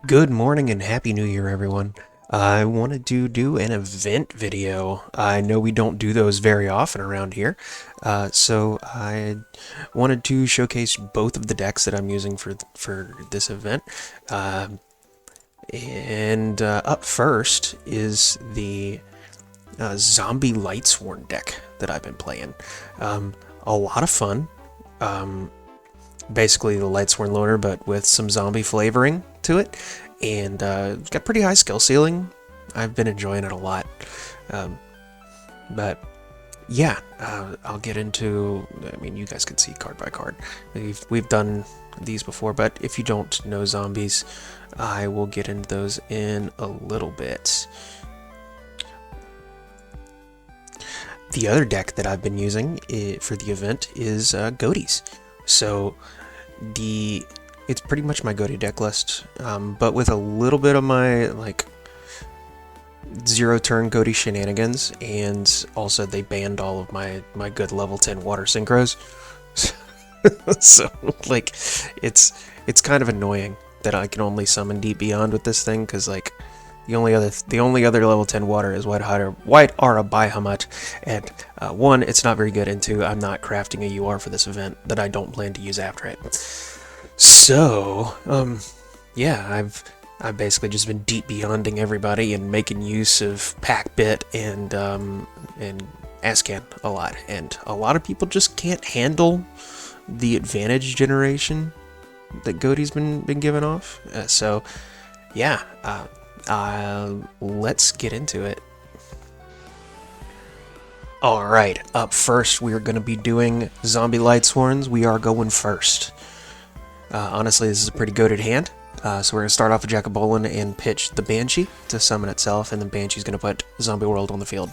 Good morning and Happy New Year, everyone. I wanted to do an event video. I know we don't do those very often around here, so I wanted to showcase both of the decks that I'm using for this event. And up first is the Zombie Lightsworn deck that I've been playing. A lot of fun. Basically the Lightsworn loner, but with some zombie flavoring to it, and it's got pretty high skill ceiling. I've been enjoying it a lot. But yeah, I'll get into. I mean, you guys can see card by card. We've done these before, but if you don't know zombies, I will get into those in a little bit. The other deck that I've been using for the event is Ghoti's. So it's pretty much my Ghoti deck list, but with a little bit of my like zero-turn Ghoti shenanigans, and also they banned all of my good level 10 water synchros. So like it's kind of annoying that I can only summon Deep Beyond with this thing, because like the only other level 10 water is White Aura Bahamut, and one, it's not very good, and two, I'm not crafting a UR for this event that I don't plan to use after it. So, yeah, I've basically just been Deep Beyonding everybody and making use of Packbit and Ascan a lot, and a lot of people just can't handle the advantage generation that Ghoti's been giving off. So, yeah. Let's get into it. Alright, up first we're going to be doing Zombie Lightsworns. We are going first. Honestly, this is a pretty goated hand. So we're going to start off with Jackabolin and pitch the Banshee to summon itself, and then Banshee's going to put Zombie World on the field.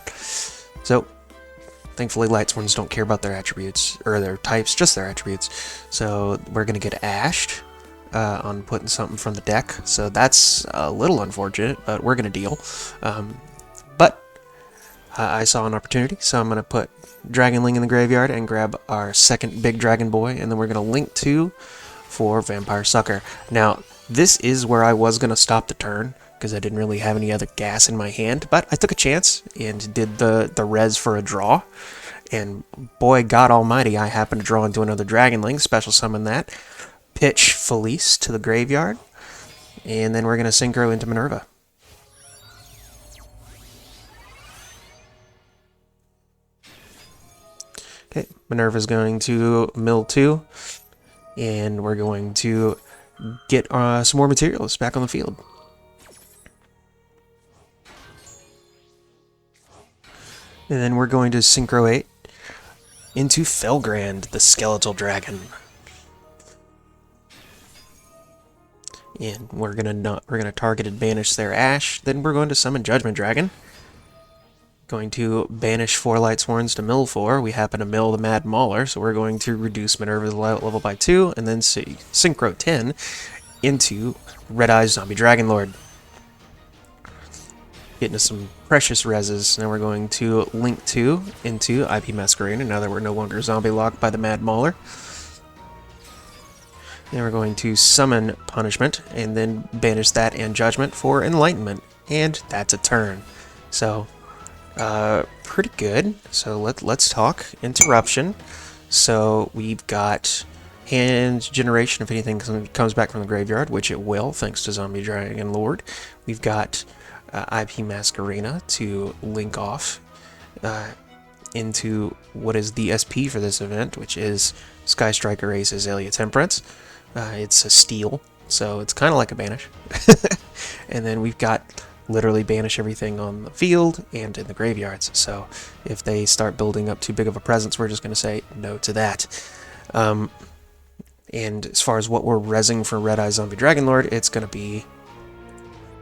So, thankfully Lightsworns don't care about their attributes, or their types, just their attributes. So we're going to get Ashed on putting something from the deck, so that's a little unfortunate, but we're going to deal. But I saw an opportunity, so I'm going to put Dragonling in the graveyard and grab our second big dragon boy, and then we're going to link 2 for Vampire Sucker. Now, this is where I was going to stop the turn, because I didn't really have any other gas in my hand, but I took a chance and did the res for a draw, and boy, God almighty, I happened to draw into another Dragonling, special summon that, pitch Felice to the graveyard, and then we're going to synchro into Minerva. Okay, Minerva's going to mill 2, and we're going to get some more materials back on the field. And then we're going to synchro 8 into Felgrand, the Skeletal Dragon. And we're gonna target and banish their Ash. Then we're going to summon Judgment Dragon. Going to banish 4 Lightsworns to mill 4. We happen to mill the Mad Mauler, so we're going to reduce Minerva's level by 2, and then synchro 10 into Red Eyes Zombie Dragon Lord. Getting us some precious reses. Now we're going to link 2 into IP Masquerade, now that we're no longer zombie locked by the Mad Mauler. Then we're going to summon Punishment, and then banish that and Judgment for Enlightenment. And that's a turn. So, pretty good. So let's talk Interruption. So we've got hand generation if anything comes back from the graveyard, which it will, thanks to Zombie Dragon Lord. We've got IP Masquerena to link off into what is the SP for this event, which is Sky Striker Ace Azalea Temperance. It's a steal, so it's kind of like a banish. And then we've got literally banish everything on the field and in the graveyards. So if they start building up too big of a presence, we're just going to say no to that. And as far as what we're resing for Red Eye Zombie Dragon Lord, it's going to be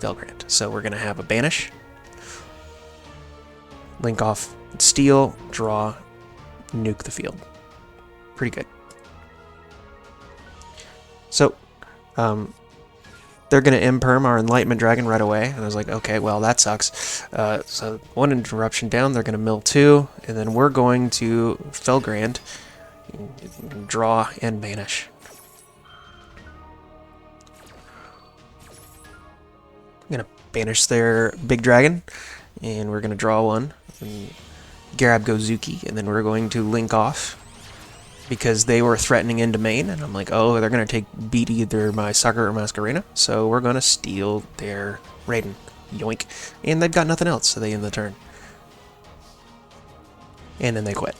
Felgrand. So we're going to have a banish, link off, steal, draw, nuke the field. Pretty good. So, they're going to imperm our Enlightenment Dragon right away. And I was like, okay, well, that sucks. So, 1 interruption down, they're going to mill 2, and then we're going to Felgrand, draw, and banish. gonna banish their big dragon, and we're gonna draw one, and grab Gozuki, and then we're going to link off, because they were threatening into main, and I'm like, oh, they're gonna beat either my Sakura or Masquerena, so we're gonna steal their Raiden. Yoink. And they've got nothing else, so they end the turn. And then they quit.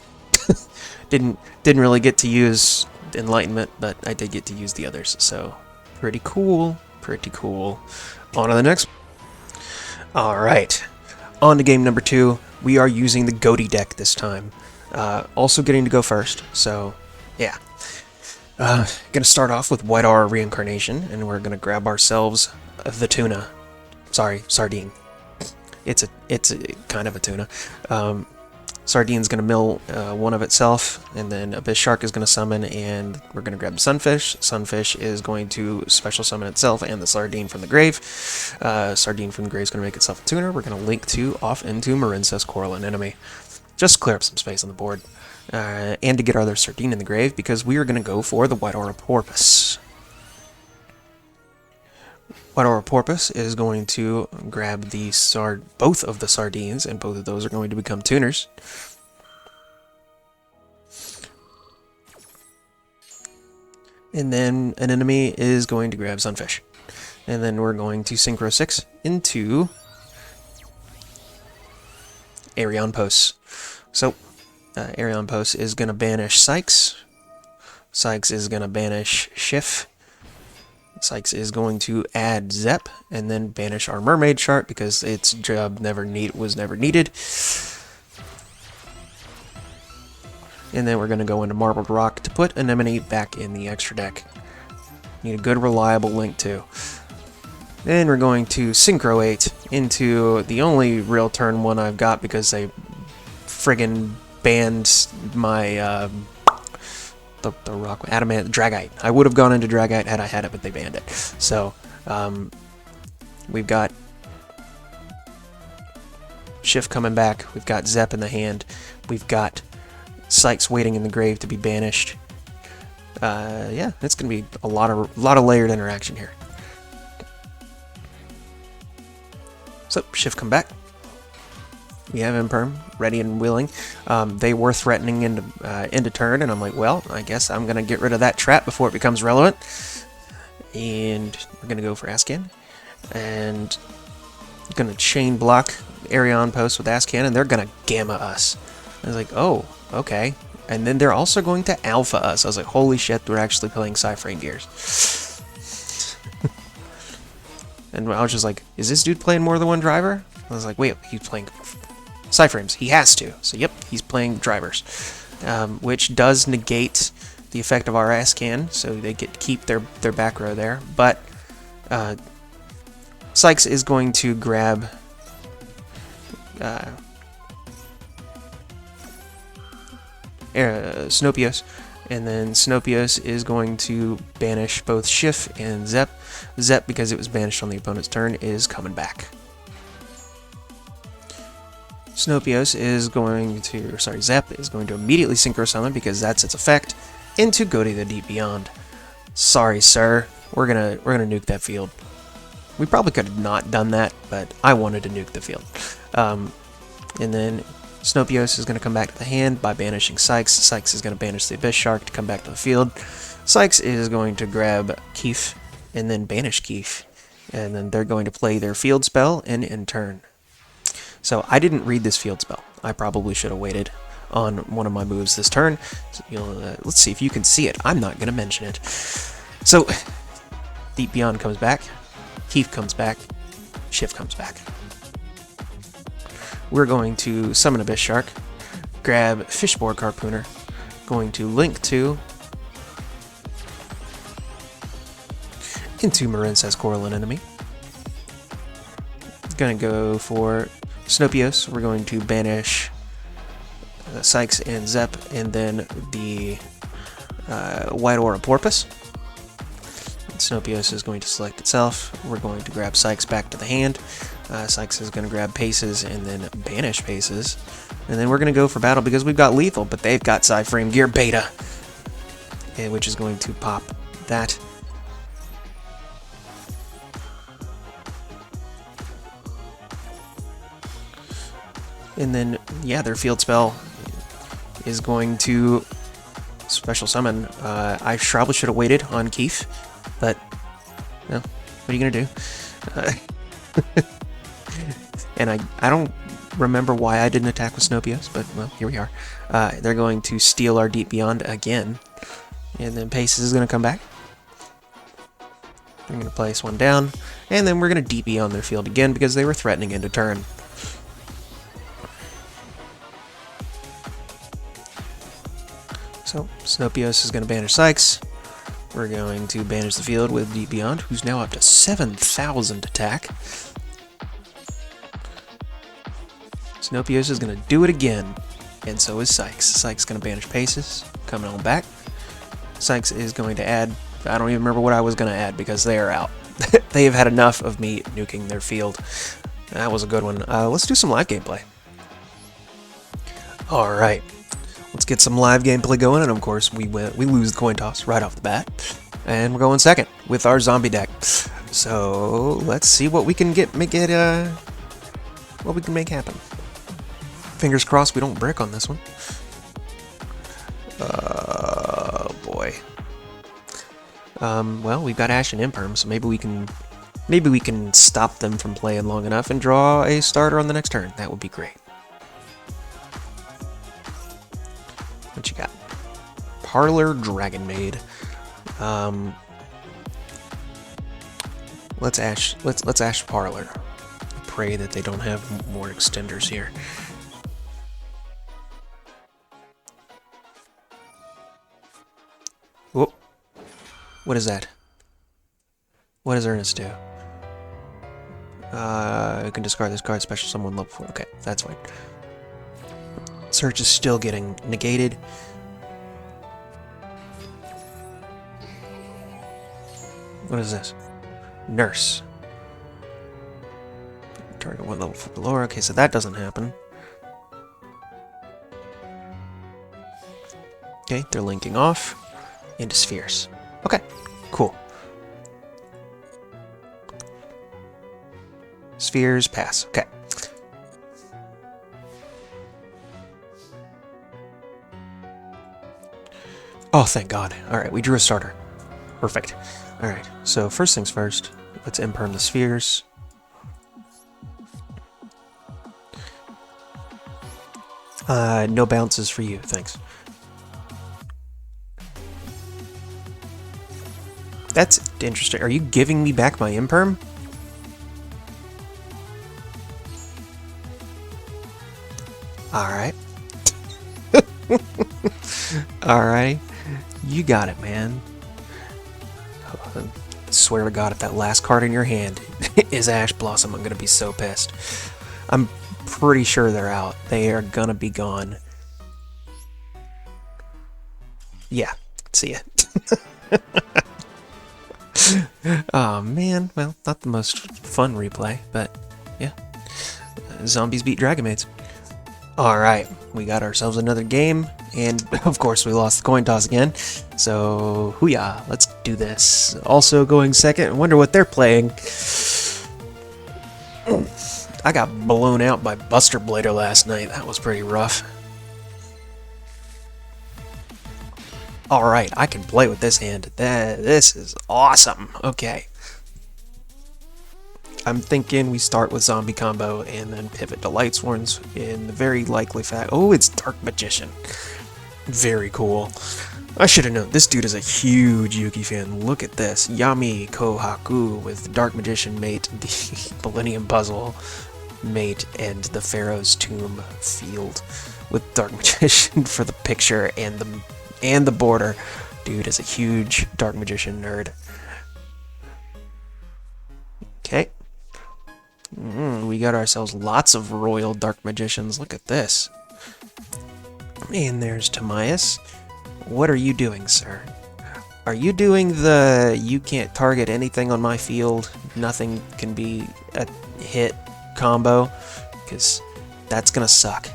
Didn't really get to use Enlightenment, but I did get to use the others, so pretty cool. Pretty cool. On to the next. Alright. On to game number 2. We are using the Ghoti deck this time. Also getting to go first, so yeah. Gonna start off with White Aura Reincarnation, and we're gonna grab ourselves the tuna. Sorry, sardine. It's a kind of a tuna. Sardine's gonna mill one of itself, and then Abyss Shark is gonna summon, and we're gonna grab Sunfish. Sunfish is going to special summon itself and the Sardine from the grave. Sardine from the grave is gonna make itself a tuner. We're gonna link 2 off into Marincess Coraline Enemy. Just to clear up some space on the board. And to get our other Sardine in the grave, because we are going to go for the White Aura Porpoise. White Aura Porpoise is going to grab both of the Sardines, and both of those are going to become tuners. And then an enemy is going to grab Sunfish. And then we're going to Synchro 6 into Aerion Posts. So, Aerion Post is going to banish Sykes. Sykes is going to banish Schiff. Sykes is going to add Zep, and then banish our Mermaid Shark because its job was never needed. And then we're going to go into Marbled Rock to put Anemone back in the extra deck. Need a good reliable link too. Then we're going to Synchro 8 into the only real turn 1 I've got because they friggin' banned my the rock adamant Dragite. I would have gone into Dragite had I had it, but they banned it. So we've got Schiff coming back. We've got Zep in the hand. We've got Sykes waiting in the grave to be banished. Yeah, it's gonna be a lot of layered interaction here. So Schiff come back. We have Imperm ready and willing. They were threatening into turn, and I'm like, well, I guess I'm going to get rid of that trap before it becomes relevant. And we're going to go for Ascan. And going to chain block Aerion Post with Ascan, and they're going to Gamma us. I was like, oh, okay. And then they're also going to Alpha us. I was like, holy shit, we're actually playing Psy-Frame Gears. And I was just like, is this dude playing more than one driver? I was like, wait, he's playing Psy-Frames. He has to. So, yep, he's playing drivers. Which does negate the effect of our Ascan, so they get to keep their back row there. But Sykes is going to grab Snopios, and then Snopios is going to banish both Schiff and Zep. Zep, because it was banished on the opponent's turn, is coming back. Snopios is going to, Zep is going to immediately Synchro Summon because that's its effect into Ghoti the Deep Beyond. Sorry, sir. We're gonna nuke that field. We probably could have not done that, but I wanted to nuke the field. And then Snopios is going to come back to the hand by banishing Sykes. Sykes is going to banish the Abyss Shark to come back to the field. Sykes is going to grab Keef and then banish Keef. And then they're going to play their field spell and end turn. So I didn't read this field spell. I probably should have waited on one of my moves this turn. So, let's see if you can see it. I'm not going to mention it. So Deep Beyond comes back. Keef comes back. Schiff comes back. We're going to summon Abyss Shark, grab Fishboard Harpooner, going to link to into Marincess Coraline Enemy. Gonna go for Snopios. We're going to banish Sykes and Zep, and then the White Aura Porpoise. Snopios is going to select itself. We're going to grab Sykes back to the hand. Sykes is going to grab Paces and then banish Paces. And then we're going to go for battle because we've got Lethal, but they've got Psy-Frame Gear Beta, which is going to pop that. And then, yeah, their field spell is going to special summon. I probably should have waited on Keith, but, well, what are you going to do? And I don't remember why I didn't attack with Snopios, but, well, here we are. They're going to steal our Deep Beyond again, and then Pace is going to come back. They're going to place one down, and then we're going to Deep Beyond their field again because they were threatening end of turn. So, Snopios is going to banish Sykes. We're going to banish the field with Deep Beyond, who's now up to 7,000 attack. Snopios is going to do it again, and so is Sykes. Sykes is going to banish Paces, coming on back. Sykes is going to add, I don't even remember what I was going to add because they are out. They have had enough of me nuking their field. That was a good one. Let's do some live gameplay. Alright, let's get some live gameplay going, and of course we lose the coin toss right off the bat. And we're going second with our zombie deck. So let's see what we can make happen. Fingers crossed we don't brick on this one. Boy. Well, we've got Ash and Imperm, so maybe we can stop them from playing long enough and draw a starter on the next turn. That would be great. What you got? Parlor Dragon Maid. Let's Ash Parlor. Pray that they don't have more extenders here. Whoop. What is that? What does Ernest do? You can discard this card, special summon level 4. Okay, that's fine. Search is still getting negated. What is this? Nurse. Target 1 level 4 below. Okay, so that doesn't happen. Okay, they're linking off into spheres. Okay, cool. Spheres pass. Okay. Oh, thank God. Alright, we drew a starter. Perfect. Alright, so first things first, let's imperm the spheres. No bounces for you, thanks. That's interesting. Are you giving me back my imperm? Alright. Alright. You got it, man. I swear to God, if that last card in your hand is Ash Blossom, I'm gonna be so pissed. I'm pretty sure they're out. They are gonna be gone. Yeah, see ya. Oh man, well, not the most fun replay, but yeah. Zombies beat Dragon Maids. Alright, we got ourselves another game, and of course we lost the coin toss again. So, hooyah, let's do this. Also going second, I wonder what they're playing. I got blown out by Buster Blader last night. That was pretty rough. Alright, I can play with this hand. This is awesome. Okay. I'm thinking we start with Zombie Combo and then pivot to Lightsworns in the very likely fact. Oh, it's Dark Magician. Very cool. I should have known. This dude is a huge Yugi fan. Look at this. Yami Kohaku with Dark Magician mate, the Millennium Puzzle mate, and the Pharaoh's Tomb field with Dark Magician for the picture and the border. Dude is a huge Dark Magician nerd. Okay. We got ourselves lots of Royal Dark Magicians. Look at this. And there's Timaeus. What are you doing, sir? Are you doing the you can't target anything on my field, nothing can be a hit combo? Because that's gonna suck.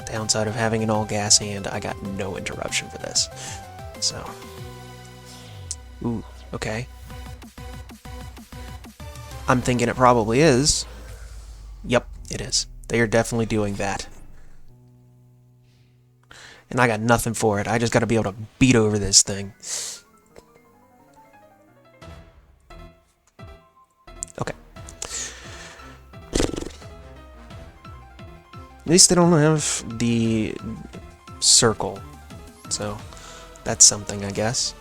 Downside of having an all-gas hand, I got no interruption for this. So. Ooh, okay. I'm thinking it probably is. Yep, it is. They are definitely doing that. And I got nothing for it. I just got to be able to beat over this thing. Okay. At least they don't have the circle. So, that's something, I guess.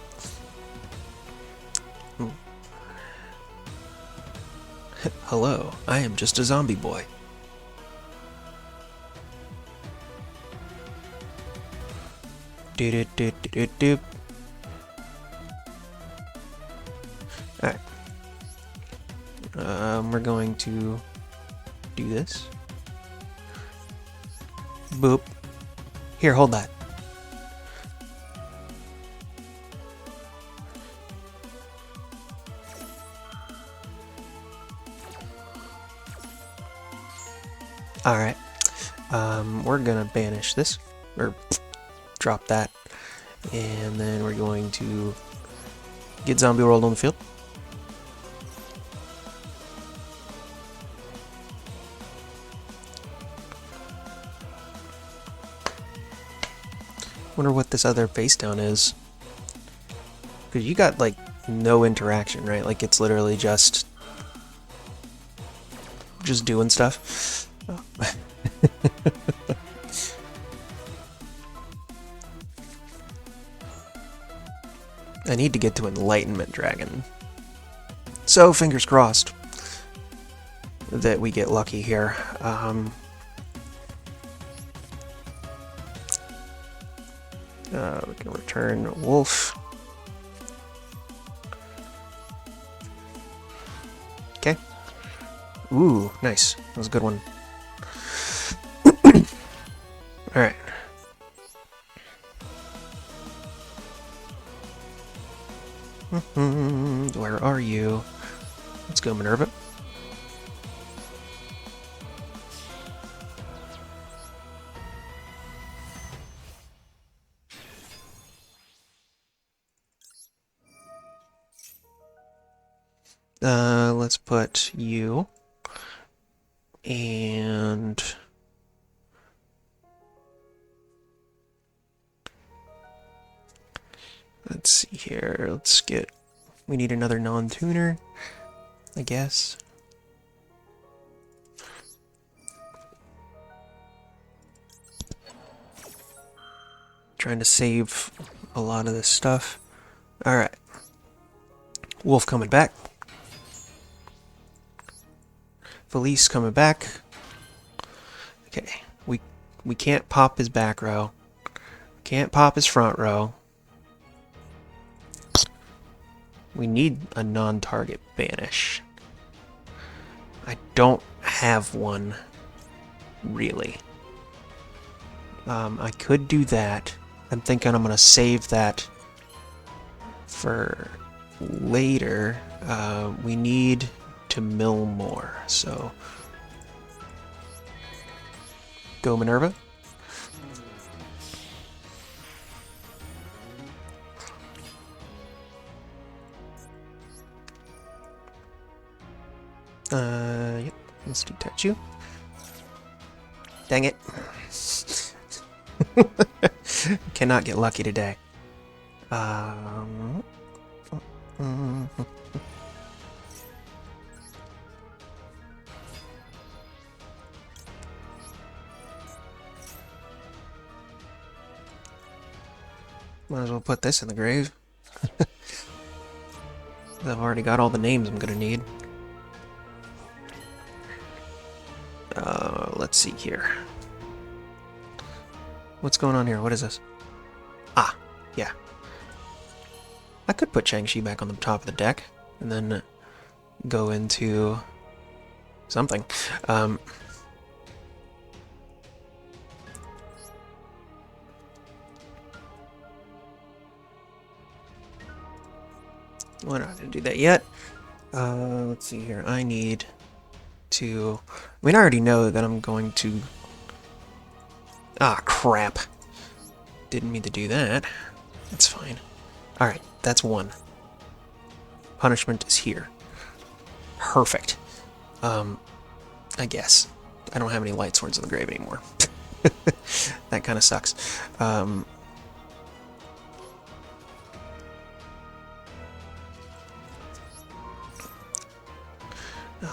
Hello, I am just a zombie boy. Do-do-do-do-do-do. Alright. We're going to do this. Boop. Here, hold that. Alright. We're gonna banish this. Or drop that. And then we're going to get Zombie World on the field. Wonder what this other face down is. Because you got, like, no interaction, right? Like, it's literally just doing stuff. Oh. I need to get to Enlightenment Dragon. So, fingers crossed that we get lucky here. We can return Wolf. Okay. Ooh, nice. That was a good one. Alright. Where are you? Let's go, Minerva. Let's put you and let's see here. Let's get. We need another non-tuner, I guess. Trying to save a lot of this stuff. Alright. Wolf coming back. Felice coming back. Okay. We can't pop his back row. Can't pop his front row. We need a non-target banish. I don't have one, really. I could do that. I'm thinking I'm going to save that for later. We need to mill more, so... Go, Minerva. Yep, let's detach you. Dang it. Cannot get lucky today. Might as well put this in the grave. I've already got all the names I'm gonna need. Let's see here. What's going on here? What is this? Ah, yeah. I could put Changshi back on the top of the deck, and then go into something. We're not going to do that yet. Let's see here. I need to... I mean, I already know that I'm going to... Ah, crap. Didn't mean to do that. That's fine. Alright, that's one. Punishment is here. Perfect. I guess. I don't have any Lightsworns in the grave anymore. That kind of sucks.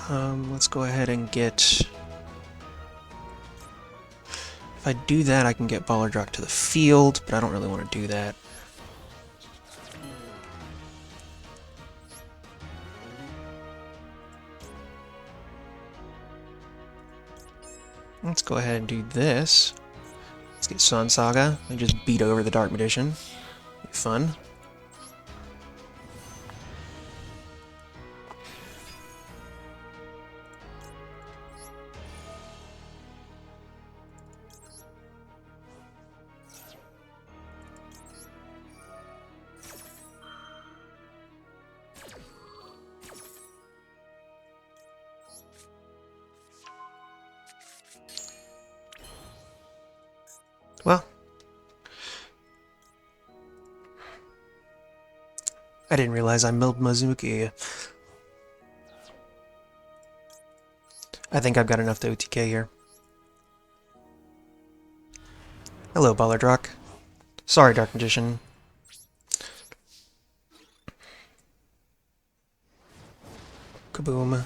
Let's go ahead and get... If I do that, I can get Ballardrock to the field, but I don't really want to do that. Let's go ahead and do this. Let's get Sun Saga and just beat over the Dark Magician. Be fun. Well, I didn't realize I milled Mizuki. I think I've got enough to OTK here. Hello, Ballardrock. Sorry, Dark Magician. Kaboom.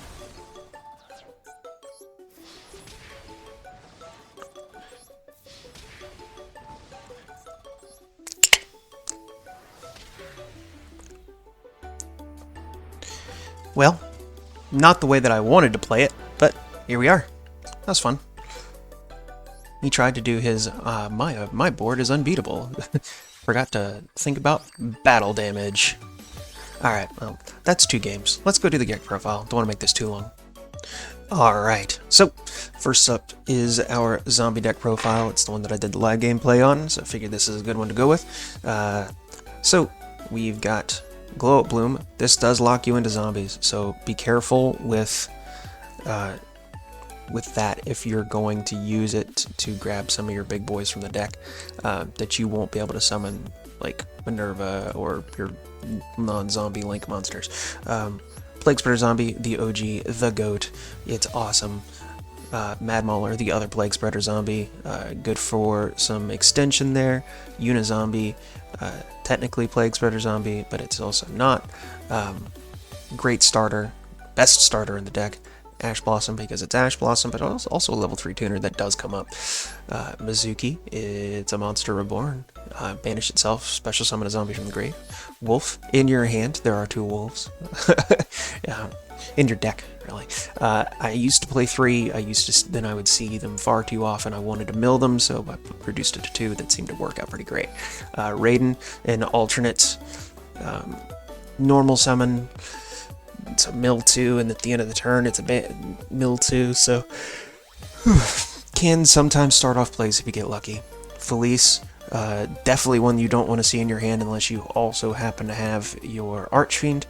Well, not the way that I wanted to play it, but here we are. That was fun. He tried to do his, my board is unbeatable. Forgot to think about battle damage. Alright, well, that's 2 games. Let's go do the deck profile. Don't want to make this too long. Alright, so first up is our zombie deck profile. It's the one that I did the live gameplay on, so I figured this is a good one to go with. So we've got Glow Up Bloom. This does lock you into zombies, so be careful with that if you're going to use it to grab some of your big boys from the deck, that you won't be able to summon, like Minerva or your non-zombie Link monsters. Plague Spreader Zombie, the OG, the GOAT. It's awesome. Mad Mauler, the other Plague Spreader Zombie, good for some extension there. Unizombie, technically Plague Spreader Zombie, but it's also not. Great starter, best starter in the deck. Ash Blossom, because it's Ash Blossom, but also a level 3 tuner that does come up. Mizuki, it's a monster reborn. Banish itself, special summon a zombie from the grave. Wolf, in your hand, there are 2 wolves. In your deck, really. I used to play 3, then I would see them far too often. I wanted to mill them, so I reduced it to 2. That seemed to work out pretty great. Raiden, an alternate normal summon. It's a mill 2, and at the end of the turn it's a mill 2, so can sometimes start off plays if you get lucky. Felice, definitely one you don't want to see in your hand unless you also happen to have your Archfiend.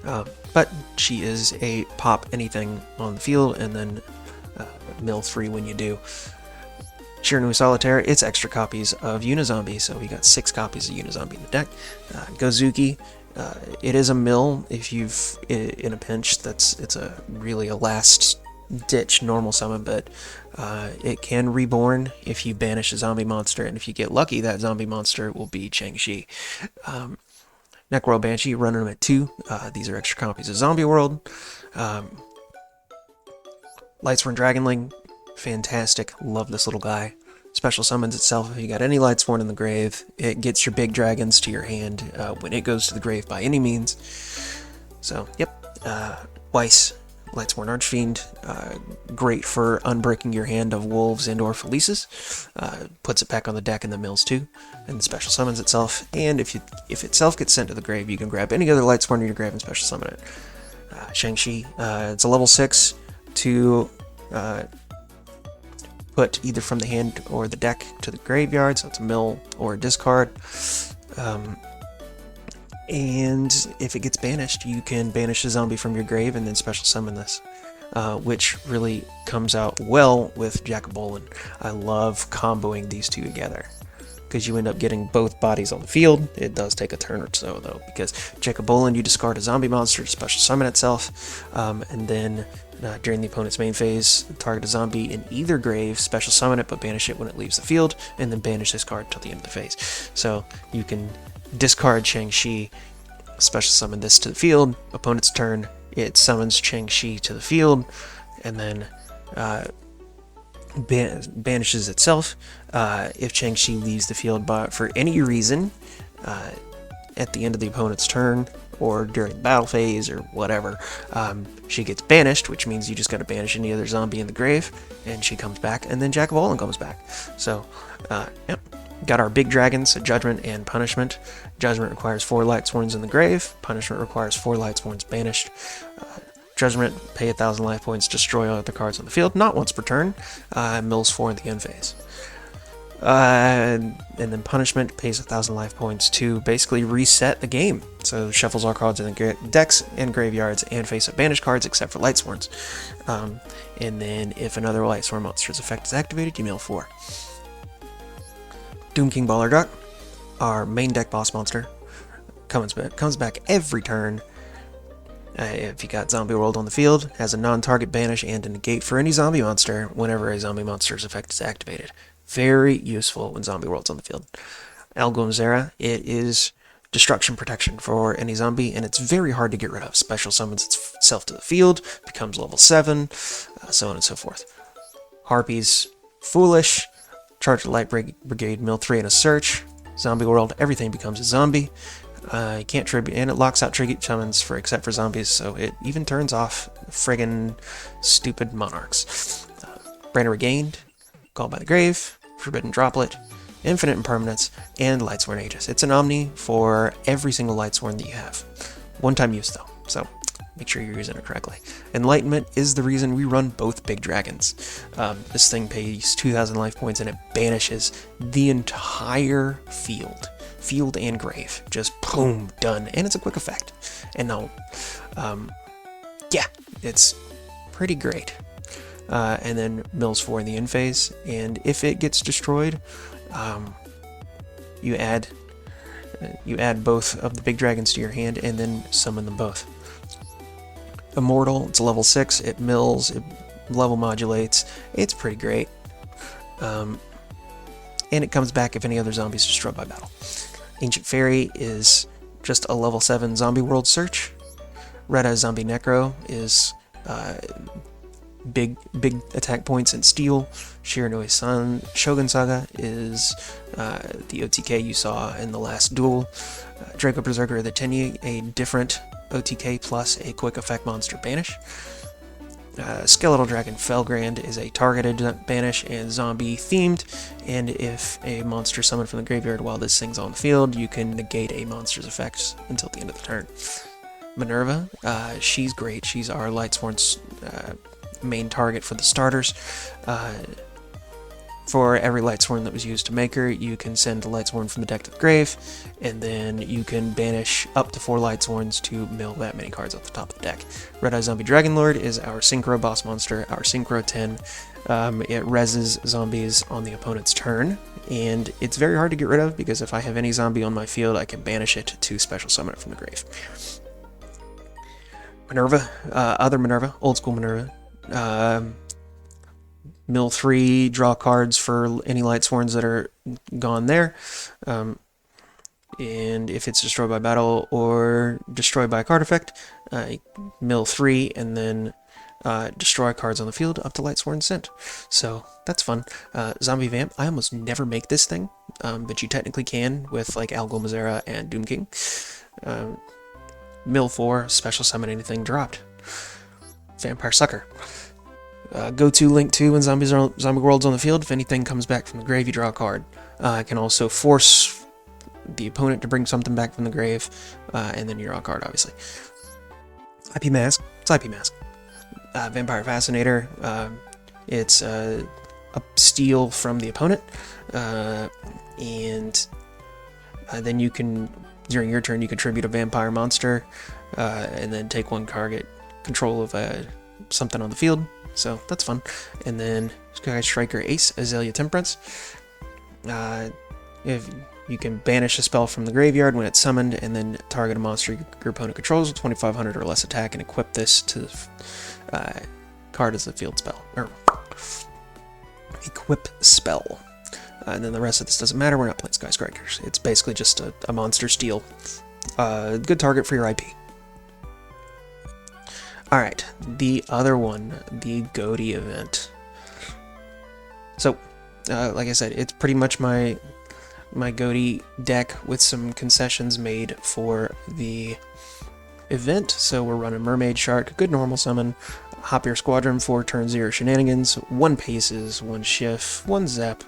But she is a pop anything on the field, and then mill 3 when you do. Shiranui Solitaire, it's extra copies of Unizombie, so we got 6 copies of Unizombie in the deck. Gozuki, it is a mill if you've in a pinch. It's really a last ditch normal summon, but it can reborn if you banish a zombie monster, and if you get lucky, that zombie monster will be Chang-Chi. Necro Banshee, running them at 2. These are extra copies of Zombie World. Lightsworn Dragonling, fantastic. Love this little guy. Special summons itself if you got any Lightsworn in the grave. It gets your big dragons to your hand when it goes to the grave by any means. So, yep. Weiss, Lightsworn Archfiend, great for unbreaking your hand of wolves and or Felices. Puts it back on the deck in the mills too, and special summons itself. And if itself gets sent to the grave, you can grab any other Lightsworn in your grave and special summon it. Shang-Chi, it's a level 6 to put either from the hand or the deck to the graveyard, so it's a mill or a discard. And if it gets banished, you can banish a zombie from your grave and then special summon this, which really comes out well with Jack-o'-Bolin. I love comboing these 2 together, because you end up getting both bodies on the field. It does take a turn or so, though, because Jack-o'-Bolin, you discard a zombie monster to special summon itself, and then During the opponent's main phase, target a zombie in either grave, special summon it, but banish it when it leaves the field, and then banish this card till the end of the phase. So you can discard Chang-Chi, special summon this to the field, opponent's turn, it summons Chang-Chi to the field, and then banishes itself. If Chang-Chi leaves the field for any reason at the end of the opponent's turn, or during the battle phase, or whatever, she gets banished, which means you just gotta banish any other zombie in the grave, and she comes back, and then Jack of All comes back. So, yep. Got our big dragons, so Judgment and Punishment. Judgment requires 4 Lightsworns in the grave. Punishment requires 4 Lightsworns banished. Judgment, pay 1,000 life points, destroy all other cards on the field, not once per turn. Mills 4 in the end phase. And then Punishment pays 1,000 life points to basically reset the game. So shuffles all cards in the decks and graveyards and face up banished cards except for Lightsworns. And then if another Lightsworn monster's effect is activated, you mill 4. Doom King Ballardrock, our main deck boss monster, comes back every turn. If you got Zombie World on the field, has a non-target banish and a negate for any zombie monster whenever a zombie monster's effect is activated. Very useful when Zombie World's on the field. Algum Zera, it is destruction protection for any zombie, and it's very hard to get rid of. Special summons itself to the field, becomes level 7, so on and so forth. Harpies, Foolish, charge the Light Brigade, mill 3 in a search. Zombie World, everything becomes a zombie. You can't tribute, and it locks out tribute summons except for zombies, so it even turns off friggin' stupid monarchs. Brainer Regained, Called by the Grave, Forbidden Droplet, Infinite Impermanence, and Lightsworn Aegis. It's an Omni for every single Lightsworn that you have. One-time use though, so make sure you're using it correctly. Enlightenment is the reason we run both big dragons. This thing pays 2,000 life points and it banishes the entire field and grave. Just boom, done. And it's a quick effect. And no, yeah, it's pretty great. And then mills 4 in the end phase, and if it gets destroyed, you add both of the big dragons to your hand and then summon them both. Immortal, it's a level 6, it mills, it level modulates, it's pretty great. And it comes back if any other zombie is destroyed by battle. Ancient Fairy is just a level 7 Zombie World search. Red Eye Zombie Necro is big attack points and steel. Shiranui Sun Shogun Saga is the OTK you saw in the last duel. Draco Berserker of the Tenyi, a different OTK plus a quick effect monster banish. Skeletal Dragon Felgrand is a targeted banish and zombie themed, and if a monster summoned from the graveyard while this thing's on the field, you can negate a monster's effects until the end of the turn. Minerva, she's great. She's our Lightsworn's main target for the starters. For every Lightsworn that was used to make her, you can send a Lightsworn from the deck to the grave, and then you can banish up to 4 Lightsworns to mill that many cards off the top of the deck. Red Eye Zombie Dragonlord is our Synchro boss monster, our Synchro 10. It reses zombies on the opponent's turn, and it's very hard to get rid of because if I have any zombie on my field, I can banish it to special summon it from the grave. Minerva, other Minerva, old school Minerva. Mill 3, draw cards for any Lightsworns that are gone there. And if it's destroyed by battle or destroyed by a card effect, mill 3 and then destroy cards on the field up to Lightsworn sent. So that's fun. Zombie Vamp, I almost never make this thing, but you technically can with like Algol Mazera and Doom King. Mill 4, special summon anything dropped. Vampire Sucker. Go to Link 2 when Zombie World's on the field. If anything comes back from the grave, you draw a card. It can also force the opponent to bring something back from the grave, and then you draw a card, obviously. IP Mask. It's IP Mask. Vampire Fascinator. It's a steal from the opponent, and then you can, during your turn, you contribute a vampire monster, and then take one target control of something on the field. So that's fun. And then Sky Striker Ace, Azalea Temperance. If you can banish a spell from the graveyard when it's summoned, and then target a monster your opponent controls with 2,500 or less attack, and equip this to card as a field spell, or equip spell. And then the rest of this doesn't matter, we're not playing Sky Strikers. It's basically just a monster steal. Good target for your IP. Alright, the other one, the Ghoti event. So, like I said, it's pretty much my Ghoti deck with some concessions made for the event. So we're running Mermaid Shark, good normal summon, Hop Your Squadron for turn 0 shenanigans, 1 Paces, 1 Shift, 1 Zep,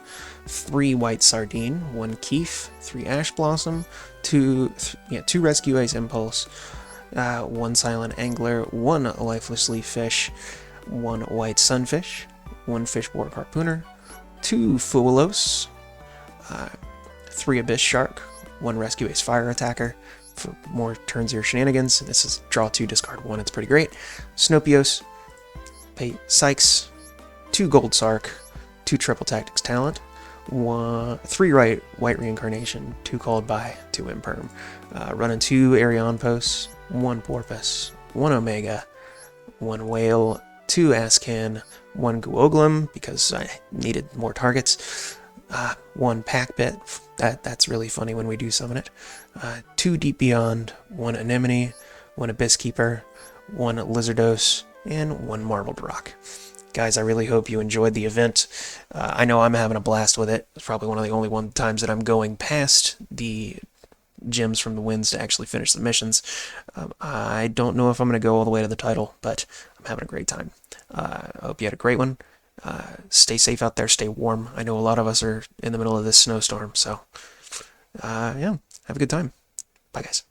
3 White Sardine, 1 Keef, 3 Ash Blossom, 2 Rescue Ace Impulse, 1 Silent Angler, 1 Lifeless Leaf Fish, 1 White Sunfish, 1 Fishborg Harpooner, 2 Fuelos, 3 Abyss Shark, 1 Rescue Ace Fire Attacker for more turn 0 shenanigans. This is draw 2, discard 1, it's pretty great. Snopios, pay Sykes, 2 Gold Sark, 2 Triple Tactics Talent, 3 White Reincarnation, 2 Called By, 2 Imperm. Running 2 Arion Posts, 1 Porpoise, 1 Omega, 1 Whale, 2 Ascan, 1 Guoglum, because I needed more targets, 1 Packbit, that's really funny when we do summon it, 2 Deep Beyond, 1 Anemone, 1 Abyss Keeper, 1 Lizardos, and 1 Marbled Rock. Guys, I really hope you enjoyed the event. I know I'm having a blast with it. It's probably one of the only times that I'm going past the gems from the winds to actually finish the missions. I don't know if I'm going to go all the way to the title, but I'm having a great time. I hope you had a great one. Stay safe out there, stay warm. I know a lot of us are in the middle of this snowstorm, so yeah, have a good time. Bye, guys.